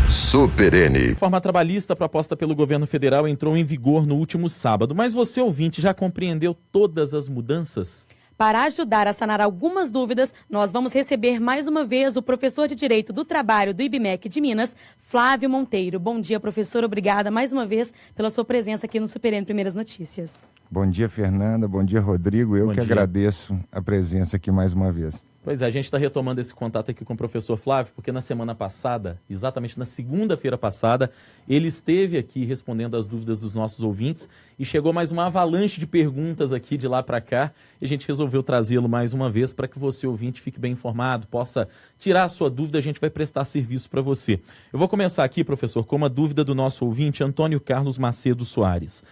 Super N. A reforma trabalhista proposta pelo governo federal entrou em vigor no último sábado, mas você, ouvinte, já compreendeu todas as mudanças? Para ajudar a sanar algumas dúvidas, nós vamos receber mais uma vez o professor de Direito do Trabalho do IBMEC de Minas, Flávio Monteiro. Bom dia, professor. Obrigada mais uma vez pela sua presença aqui no Super N Primeiras Notícias. Bom dia, Fernanda. Bom dia, Rodrigo. Eu que agradeço a presença aqui mais uma vez. Pois é, a gente está retomando esse contato aqui com o professor Flávio, porque na semana passada, exatamente na segunda-feira passada, ele esteve aqui respondendo as dúvidas dos nossos ouvintes e chegou mais uma avalanche de perguntas aqui de lá para cá e a gente resolveu trazê-lo mais uma vez para que você, ouvinte, fique bem informado, possa tirar a sua dúvida, a gente vai prestar serviço para você. Eu vou começar aqui, professor, com uma dúvida do nosso ouvinte, Antônio Carlos Macedo Soares.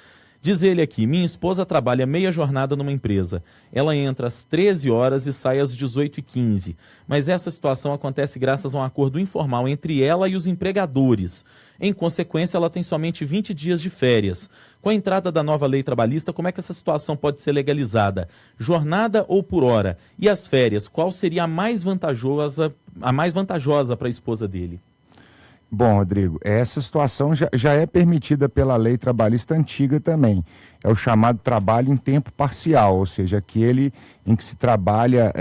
Diz ele aqui, minha esposa trabalha meia jornada numa empresa. Ela entra às 13 horas e sai às 18h15. Mas essa situação acontece graças a um acordo informal entre ela e os empregadores. Em consequência, ela tem somente 20 dias de férias. Com a entrada da nova lei trabalhista, como é que essa situação pode ser legalizada? Jornada ou por hora? E as férias, qual seria a mais vantajosa para a esposa dele? Bom, Rodrigo, essa situação já é permitida pela lei trabalhista antiga também. É o chamado trabalho em tempo parcial, ou seja, aquele em que se trabalha,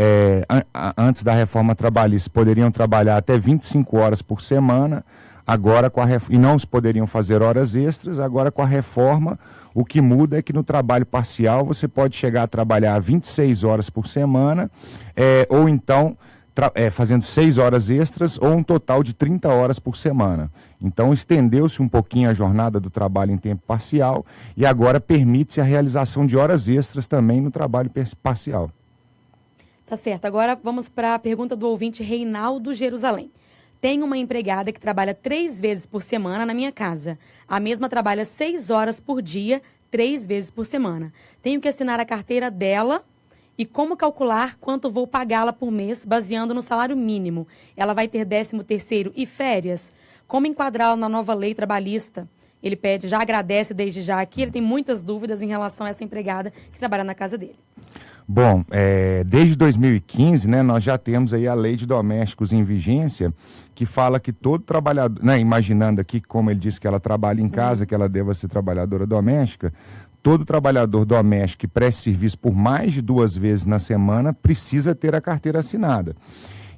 antes da reforma trabalhista, poderiam trabalhar até 25 horas por semana, agora e não se poderiam fazer horas extras, agora com a reforma, o que muda é que no trabalho parcial você pode chegar a trabalhar 26 horas por semana, ou então fazendo 6 horas extras ou um total de 30 horas por semana. Então estendeu-se um pouquinho a jornada do trabalho em tempo parcial e agora permite-se a realização de horas extras também no trabalho parcial. Tá certo. Agora vamos para a pergunta do ouvinte Reinaldo Jerusalém. Tenho uma empregada que trabalha 3 vezes por semana na minha casa. A mesma trabalha 6 horas por dia, 3 vezes por semana. Tenho que assinar a carteira dela. E como calcular quanto vou pagá-la por mês, baseando no salário mínimo? Ela vai ter 13º e férias? Como enquadrá-la na nova lei trabalhista? Ele pede, já agradece desde já aqui, ele tem muitas dúvidas em relação a essa empregada que trabalha na casa dele. Bom, desde 2015, né, nós já temos aí a lei de domésticos em vigência, que fala que todo trabalhador, né, imaginando aqui como ele disse que ela trabalha em casa, que ela deva ser trabalhadora doméstica, todo trabalhador doméstico que preste serviço por mais de 2 vezes na semana precisa ter a carteira assinada.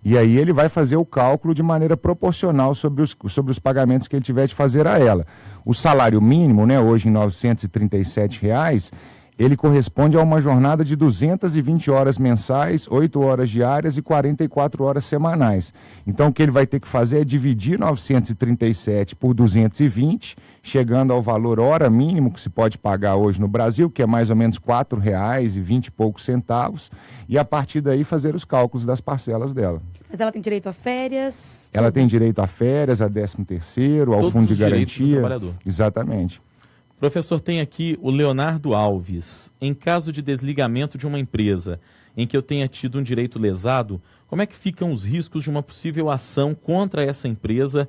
E aí ele vai fazer o cálculo de maneira proporcional sobre os pagamentos que ele tiver de fazer a ela. O salário mínimo, né, hoje em R$ 937, ele corresponde a uma jornada de 220 horas mensais, 8 horas diárias e 44 horas semanais. Então, o que ele vai ter que fazer é dividir 937 por 220, chegando ao valor hora mínimo que se pode pagar hoje no Brasil, que é mais ou menos R$ 4,20 e poucos centavos, e a partir daí fazer os cálculos das parcelas dela. Mas ela tem direito a férias? Ela tem direito a férias, a 13º, ao fundo de garantia. Exatamente. Professor, tem aqui o Leonardo Alves. Em caso de desligamento de uma empresa em que eu tenha tido um direito lesado, como é que ficam os riscos de uma possível ação contra essa empresa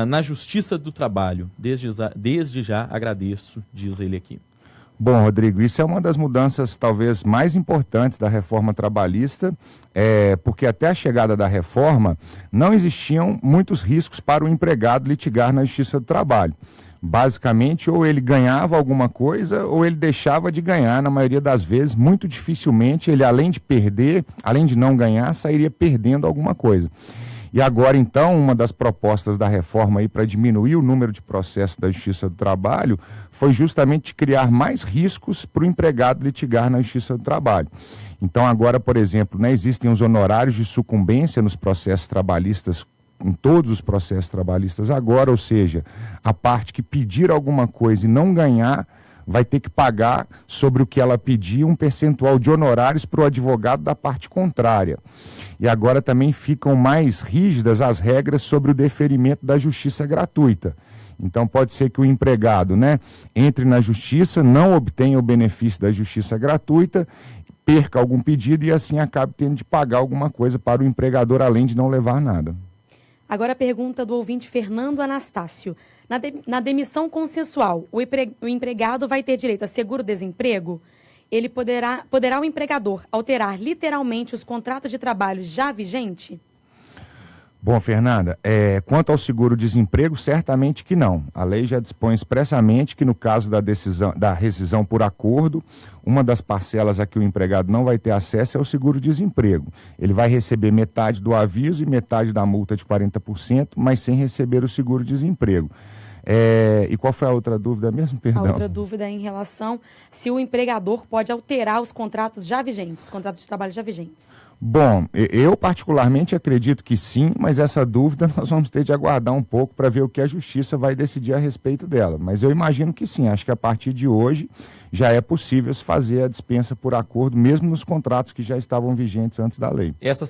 na Justiça do Trabalho? Desde já agradeço, diz ele aqui. Bom, Rodrigo, isso é uma das mudanças talvez mais importantes da reforma trabalhista, porque até a chegada da reforma não existiam muitos riscos para o empregado litigar na Justiça do Trabalho. Basicamente, ou ele ganhava alguma coisa ou ele deixava de ganhar. Na maioria das vezes, muito dificilmente, ele além de perder, além de não ganhar, sairia perdendo alguma coisa. E agora, então, uma das propostas da reforma aí para diminuir o número de processos da Justiça do Trabalho foi justamente criar mais riscos para o empregado litigar na Justiça do Trabalho. Então, agora, por exemplo, né, existem os honorários de sucumbência nos processos trabalhistas, em todos os processos trabalhistas agora, ou seja, a parte que pedir alguma coisa e não ganhar, vai ter que pagar sobre o que ela pedir um percentual de honorários para o advogado da parte contrária. E agora também ficam mais rígidas as regras sobre o deferimento da justiça gratuita. Então pode ser que o empregado, né, entre na justiça, não obtenha o benefício da justiça gratuita, perca algum pedido e assim acabe tendo de pagar alguma coisa para o empregador, além de não levar nada. Agora a pergunta do ouvinte Fernando Anastácio. Na demissão consensual, o empregado vai ter direito a seguro-desemprego? Ele poderá o empregador alterar literalmente os contratos de trabalho já vigentes? Bom, Fernanda, quanto ao seguro-desemprego, certamente que não. A lei já dispõe expressamente que no caso da rescisão por acordo, uma das parcelas a que o empregado não vai ter acesso é o seguro-desemprego. Ele vai receber metade do aviso e metade da multa de 40%, mas sem receber o seguro-desemprego. E qual foi a outra dúvida mesmo? Perdão. A outra dúvida é em relação se o empregador pode alterar os contratos já vigentes, contratos de trabalho já vigentes. Bom, eu particularmente acredito que sim, mas essa dúvida nós vamos ter de aguardar um pouco para ver o que a Justiça vai decidir a respeito dela. Mas eu imagino que sim, acho que a partir de hoje já é possível se fazer a dispensa por acordo, mesmo nos contratos que já estavam vigentes antes da lei. Esse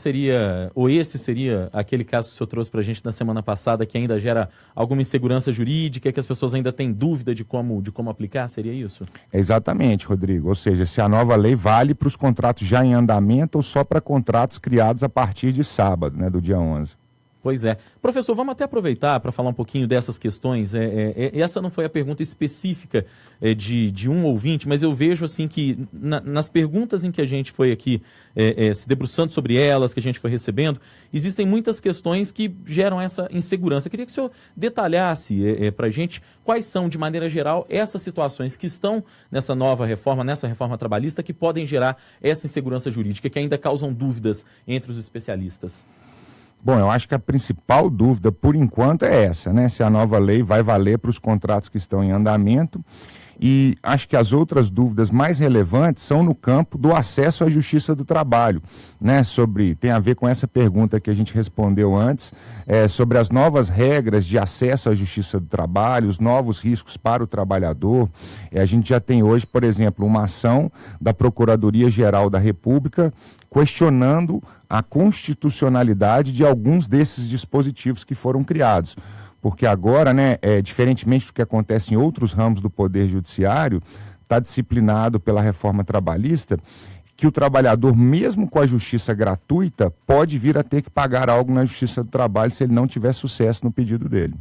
seria aquele caso que o senhor trouxe para a gente na semana passada, que ainda gera alguma insegurança jurídica, que as pessoas ainda têm dúvida de como aplicar? Seria isso? Exatamente, Rodrigo. Ou seja, se a nova lei vale para os contratos já em andamento ou só para contratos criados a partir de sábado, né, do dia 11. Pois é. Professor, vamos até aproveitar para falar um pouquinho dessas questões. Essa não foi a pergunta específica de um ouvinte, mas eu vejo assim que nas perguntas em que a gente foi aqui se debruçando sobre elas, que a gente foi recebendo, existem muitas questões que geram essa insegurança. Eu queria que o senhor detalhasse para a gente quais são, de maneira geral, essas situações que estão nessa nova reforma, nessa reforma trabalhista, que podem gerar essa insegurança jurídica, que ainda causam dúvidas entre os especialistas. Bom, eu acho que a principal dúvida, por enquanto, é essa, né? Se a nova lei vai valer para os contratos que estão em andamento. E acho que as outras dúvidas mais relevantes são no campo do acesso à Justiça do Trabalho, né? Tem a ver com essa pergunta que a gente respondeu antes, sobre as novas regras de acesso à Justiça do Trabalho, os novos riscos para o trabalhador. A gente já tem hoje, por exemplo, uma ação da Procuradoria-Geral da República questionando a constitucionalidade de alguns desses dispositivos que foram criados. Porque agora, né, diferentemente do que acontece em outros ramos do Poder Judiciário, está disciplinado pela reforma trabalhista que o trabalhador, mesmo com a justiça gratuita, pode vir a ter que pagar algo na Justiça do Trabalho se ele não tiver sucesso no pedido dele.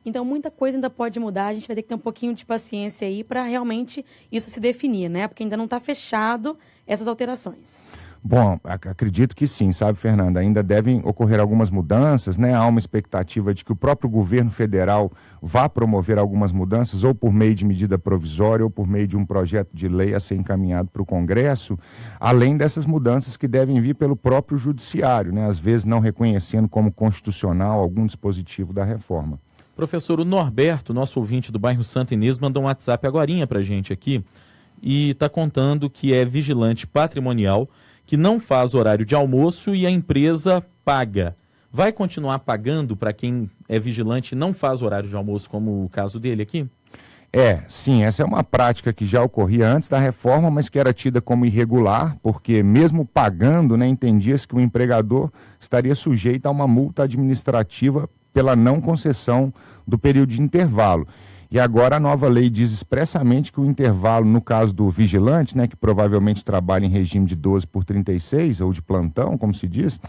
Então, muita coisa ainda pode mudar, a gente vai ter que ter um pouquinho de paciência aí para realmente isso se definir, né? Porque ainda não está fechado essas alterações. Bom, acredito que sim, sabe, Fernanda? Ainda devem ocorrer algumas mudanças, né? Há uma expectativa de que o próprio governo federal vá promover algumas mudanças, ou por meio de medida provisória, ou por meio de um projeto de lei a ser encaminhado para o Congresso, além dessas mudanças que devem vir pelo próprio Judiciário, né? Às vezes não reconhecendo como constitucional algum dispositivo da reforma. Professor, o Norberto, nosso ouvinte do bairro Santa Inês, mandou um WhatsApp agorinha para a gente aqui e está contando que é vigilante patrimonial, que não faz horário de almoço e a empresa paga. Vai continuar pagando para quem é vigilante e não faz horário de almoço, como o caso dele aqui? Sim, essa é uma prática que já ocorria antes da reforma, mas que era tida como irregular, porque mesmo pagando, né, entendia-se que o empregador estaria sujeito a uma multa administrativa pela não concessão do período de intervalo. E agora a nova lei diz expressamente que o intervalo, no caso do vigilante, né, que provavelmente trabalha em regime de 12/36, ou de plantão, como se diz,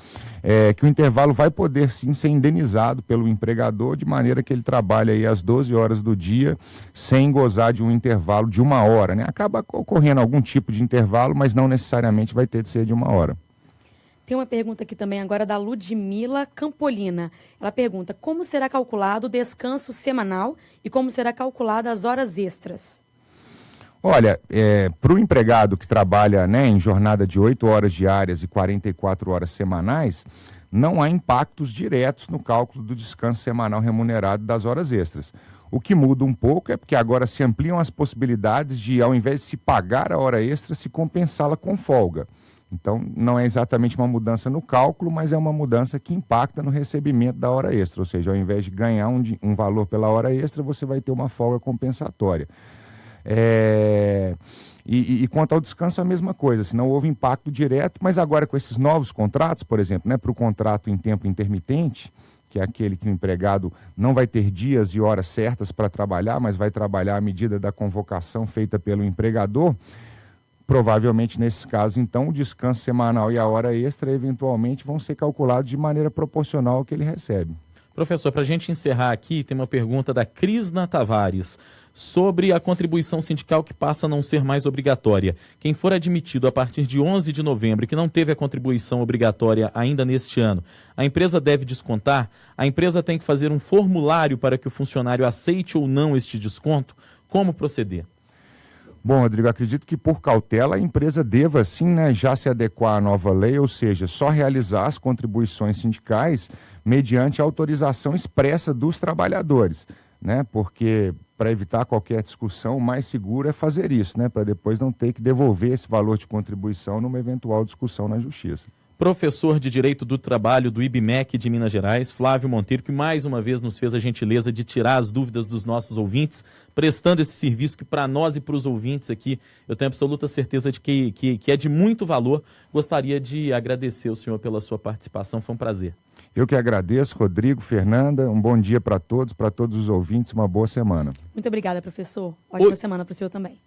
que o intervalo vai poder sim ser indenizado pelo empregador, de maneira que ele trabalha aí às 12 horas do dia, sem gozar de um intervalo de 1 hora, né? Acaba ocorrendo algum tipo de intervalo, mas não necessariamente vai ter de ser de 1 hora. Tem uma pergunta aqui também agora da Ludmila Campolina. Ela pergunta: como será calculado o descanso semanal e como será calculada as horas extras? Olha, para o empregado que trabalha, né, em jornada de 8 horas diárias e 44 horas semanais, não há impactos diretos no cálculo do descanso semanal remunerado das horas extras. O que muda um pouco é porque agora se ampliam as possibilidades de, ao invés de se pagar a hora extra, se compensá-la com folga. Então, não é exatamente uma mudança no cálculo, mas é uma mudança que impacta no recebimento da hora extra. Ou seja, ao invés de ganhar um valor pela hora extra, você vai ter uma folga compensatória. E quanto ao descanso, a mesma coisa. Se não houve impacto direto, mas agora com esses novos contratos, por exemplo, né, para o contrato em tempo intermitente, que é aquele que o empregado não vai ter dias e horas certas para trabalhar, mas vai trabalhar à medida da convocação feita pelo empregador, provavelmente, nesses casos, então, o descanso semanal e a hora extra, eventualmente, vão ser calculados de maneira proporcional ao que ele recebe. Professor, para a gente encerrar aqui, tem uma pergunta da Crisna Tavares sobre a contribuição sindical que passa a não ser mais obrigatória. Quem for admitido a partir de 11 de novembro e que não teve a contribuição obrigatória ainda neste ano, a empresa deve descontar? A empresa tem que fazer um formulário para que o funcionário aceite ou não este desconto? Como proceder? Bom, Rodrigo, acredito que por cautela a empresa deva, sim, né, já se adequar à nova lei, ou seja, só realizar as contribuições sindicais mediante autorização expressa dos trabalhadores, né? Porque para evitar qualquer discussão, o mais seguro é fazer isso, né? Para depois não ter que devolver esse valor de contribuição numa eventual discussão na Justiça. Professor de Direito do Trabalho do IBMEC de Minas Gerais, Flávio Monteiro, que mais uma vez nos fez a gentileza de tirar as dúvidas dos nossos ouvintes, prestando esse serviço que para nós e para os ouvintes aqui, eu tenho absoluta certeza de que é de muito valor. Gostaria de agradecer o senhor pela sua participação, foi um prazer. Eu que agradeço, Rodrigo, Fernanda, um bom dia para todos os ouvintes, uma boa semana. Muito obrigada, professor. Ótima semana para o senhor também.